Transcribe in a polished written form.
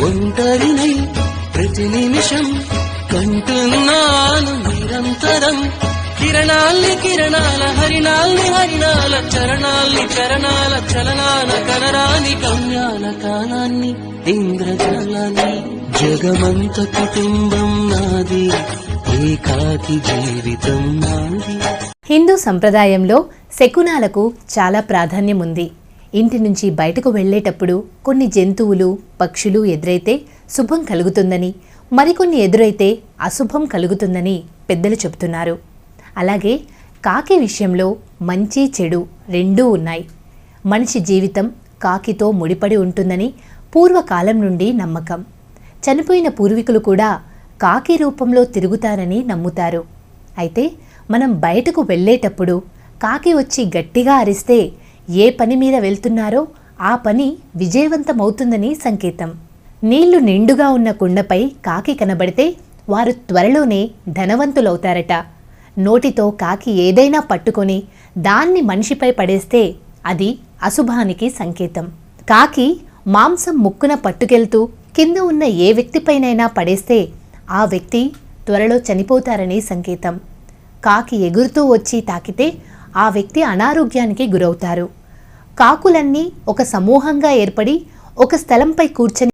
ఒంటరినై ప్రతి నిమిషం కంటున్నాను నిరంతరం కిరణాల్ని కిరణాల హరిణాల్ని హరిణాల చరణాల్ని చరణాల చలనాల కనరాని గమ్యాల కాలాన్ని ఇంద్రజాలాన్ని జగమంత కుటుంబం నాది ఏకాకి జీవితం నాది. హిందూ సంప్రదాయంలో శకునాలకు చాలా ప్రాధాన్యం ఉంది. ఇంటి నుంచి బయటకు వెళ్లేటప్పుడు కొన్ని జంతువులు పక్షులు ఎదురైతే శుభం కలుగుతుందని, మరికొన్ని ఎదురైతే అశుభం కలుగుతుందని పెద్దలు చెబుతున్నారు. అలాగే కాకి విషయంలో మంచి చెడు రెండూ ఉన్నాయి. మనిషి జీవితం కాకితో ముడిపడి ఉంటుందని పూర్వకాలం నుండి నమ్మకం. చనిపోయిన పూర్వీకులు కూడా కాకి రూపంలో తిరుగుతారని నమ్ముతారు. అయితే మనం బయటకు వెళ్ళేటప్పుడు కాకి వచ్చి గట్టిగా అరిస్తే ఏ పని మీద వెళ్తున్నారో ఆ పని విజయవంతమవుతుందని సంకేతం. నీళ్లు నిండుగా ఉన్న కుండపై కాకి కనబడితే వారు త్వరలోనే ధనవంతులవుతారట. నోటితో కాకి ఏదైనా పట్టుకొని దాన్ని మనిషిపై పడేస్తే అది అశుభానికి సంకేతం. కాకి మాంసం ముక్కున పట్టుకెళ్తూ కింద ఉన్న ఏ వ్యక్తిపైనైనా పడేస్తే ఆ వ్యక్తి త్వరలో చనిపోతారని సంకేతం. కాకి ఎగురుతూ వచ్చి తాకితే ఆ వ్యక్తి అనారోగ్యానికి గురవుతారు. కాకులన్నీ ఒక సమూహంగా ఏర్పడి ఒక స్థలంపై కూర్చొని